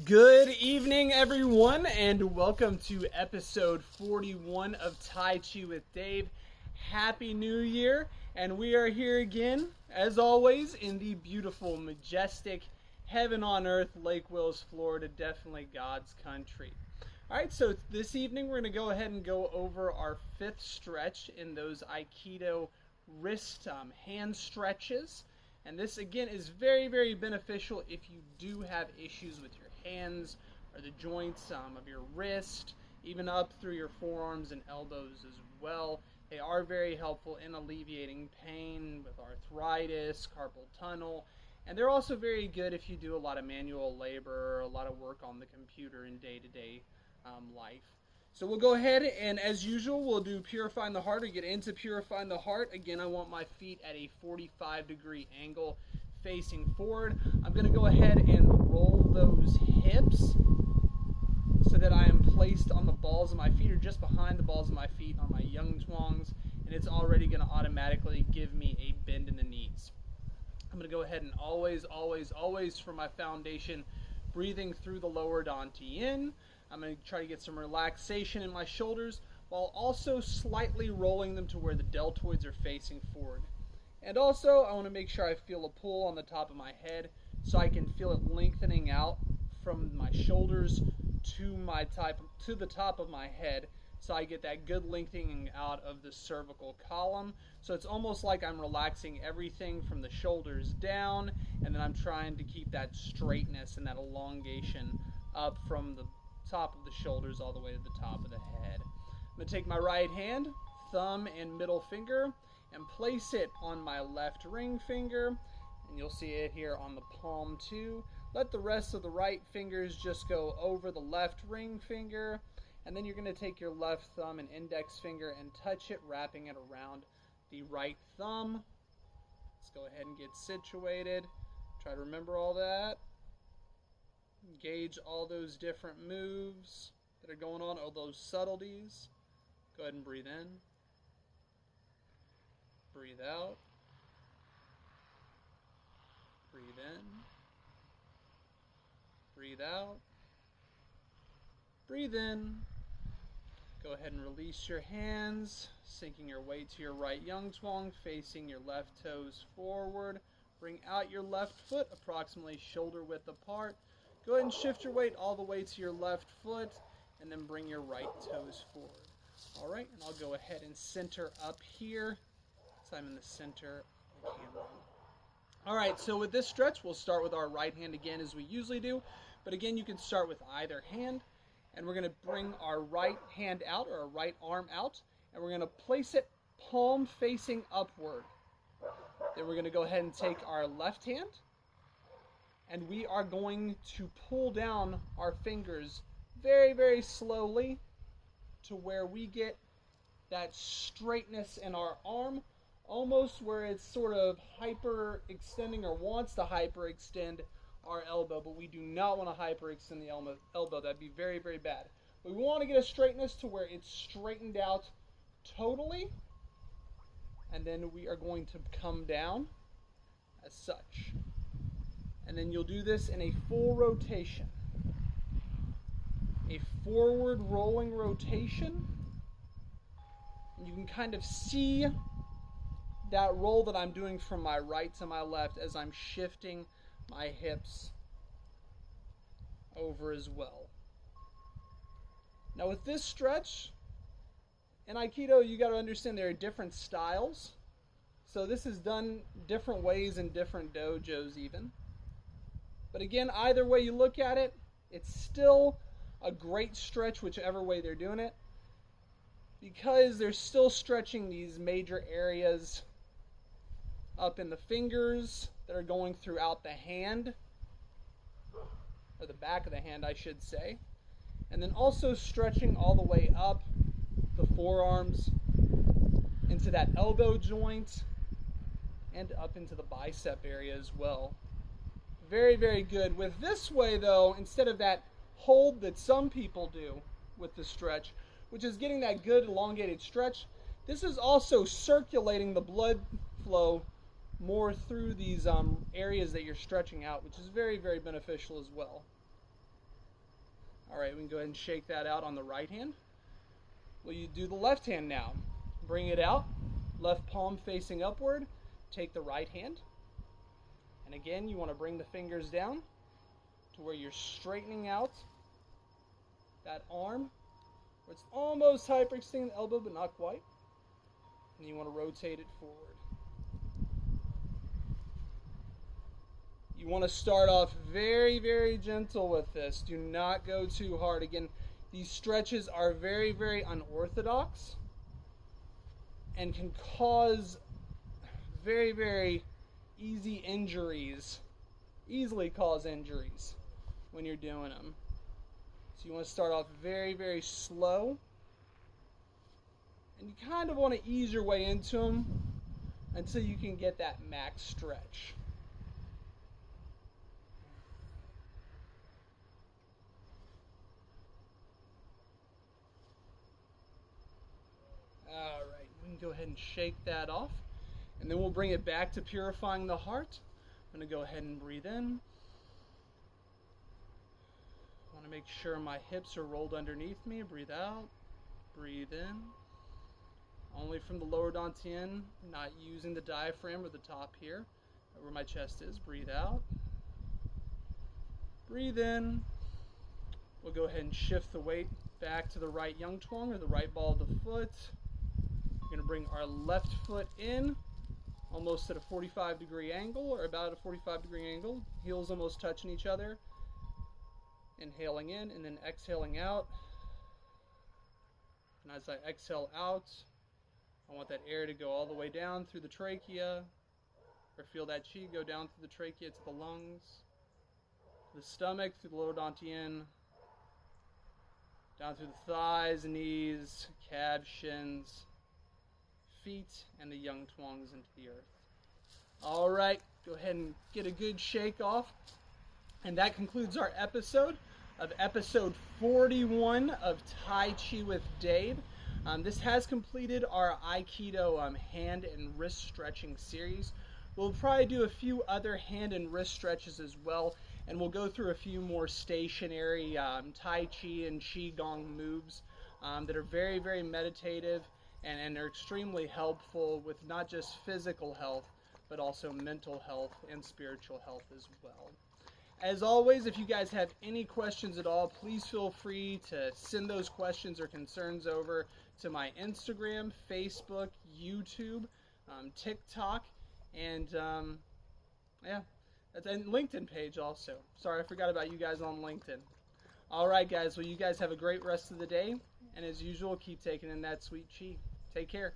Good evening, everyone, and welcome to episode 41 of Tai Chi with Dave. Happy New Year, and we are here again, as always, in the beautiful, majestic, heaven on earth, Lake Wills, Florida, definitely God's country. Alright, so this evening we're going to go ahead and go over our fifth stretch in those Aikido wrist hand stretches. And this, again, is very, very beneficial if you do have issues with your hands or the joints of your wrist, even up through your forearms and elbows as well. They are very helpful in alleviating pain with arthritis, carpal tunnel, and they're also very good if you do a lot of manual labor or a lot of work on the computer in day-to-day life. So we'll go ahead and, as usual, we'll do Purifying the Heart or get into Purifying the Heart. Again, I want my feet at a 45-degree angle facing forward. I'm going to go ahead and roll those hips so that I am placed on the balls of my feet or just behind the balls of my feet on my Yung Twongs, and it's already going to automatically give me a bend in the knees. I'm going to go ahead and always for my foundation, breathing through the lower dantian in. I'm going to try to get some relaxation in my shoulders while also slightly rolling them to where the deltoids are facing forward. And also, I want to make sure I feel a pull on the top of my head so I can feel it lengthening out from my shoulders to the top of my head, so I get that good lengthening out of the cervical column. So it's almost like I'm relaxing everything from the shoulders down, and then I'm trying to keep that straightness and that elongation up from the top of the shoulders all the way to the top of the head. I'm going to take my right hand, thumb and middle finger, and place it on my left ring finger, and you'll see it here on the palm too. Let the rest of the right fingers just go over the left ring finger, and then you're going to take your left thumb and index finger and touch it, wrapping it around the right thumb. Let's go ahead and get situated. Try to remember all that. Gauge all those different moves that are going on, all those subtleties. Go ahead and breathe in. Breathe out. Breathe in. Breathe out. Breathe in. Go ahead and release your hands, sinking your weight to your right Yung Twong, facing your left toes forward. Bring out your left foot approximately shoulder width apart. Go ahead and shift your weight all the way to your left foot, and then bring your right toes forward. All right, and I'll go ahead and center up here, so I'm in the center of the camera. All right, so with this stretch, we'll start with our right hand again as we usually do, but again, you can start with either hand, and we're going to bring our right hand out, or our right arm out, and we're going to place it palm facing upward. Then we're going to go ahead and take our left hand, and we are going to pull down our fingers very, very slowly to where we get that straightness in our arm, almost where it's sort of hyper-extending or wants to hyper-extend our elbow, but we do not want to hyper-extend the elbow. That'd be very, very bad. But we want to get a straightness to where it's straightened out totally, and then we are going to come down as such. And then you'll do this in a full rotation. A forward rolling rotation. And you can kind of see that roll that I'm doing from my right to my left as I'm shifting my hips over as well. Now with this stretch, in Aikido you got to understand there are different styles. So this is done different ways in different dojos even. But again, either way you look at it, it's still a great stretch whichever way they're doing it, because they're still stretching these major areas up in the fingers that are going throughout the hand, or the back of the hand I should say, and then also stretching all the way up the forearms into that elbow joint and up into the bicep area as well. Very, very good. With this way, though, instead of that hold that some people do with the stretch, which is getting that good elongated stretch, this is also circulating the blood flow more through these areas that you're stretching out, which is very, very beneficial as well. All right, we can go ahead and shake that out on the right hand. Well, you do the left hand now. Bring it out, left palm facing upward. Take the right hand. And again, you want to bring the fingers down to where you're straightening out that arm, where it's almost hyperextending the elbow, but not quite. And you want to rotate it forward. You want to start off very, very gentle with this. Do not go too hard. Again, these stretches are very, very unorthodox and can cause very, very easily cause injuries when you're doing them. So you want to start off very, very slow. And you kind of want to ease your way into them until you can get that max stretch. All right, we can go ahead and shake that off. And then we'll bring it back to purifying the heart. I'm going to go ahead and breathe in. I want to make sure my hips are rolled underneath me. Breathe out. Breathe in. Only from the lower dantian, not using the diaphragm or the top here, where my chest is. Breathe out. Breathe in. We'll go ahead and shift the weight back to the right Yang Chuang, or the right ball of the foot. We're going to bring our left foot in, almost at a 45-degree angle, or about a 45-degree angle. Heels almost touching each other. Inhaling in and then exhaling out. And as I exhale out, I want that air to go all the way down through the trachea, or feel that chi go down through the trachea to the lungs, the stomach, through the lower dantian, down through the thighs, knees, calves, shins, feet, and the Yang Chuangs into the earth. All right, go ahead and get a good shake off. And that concludes our episode 41 of Tai Chi with Dave. This has completed our Aikido hand and wrist stretching series. We'll probably do a few other hand and wrist stretches as well, and we'll go through a few more stationary Tai Chi and Qigong moves that are very, very meditative and are extremely helpful with not just physical health, but also mental health and spiritual health as well. As always, if you guys have any questions at all, please feel free to send those questions or concerns over to my Instagram, Facebook, YouTube, TikTok, and LinkedIn page also. Sorry, I forgot about you guys on LinkedIn. All right, guys. Well, you guys have a great rest of the day. And as usual, keep taking in that sweet chi. Take care.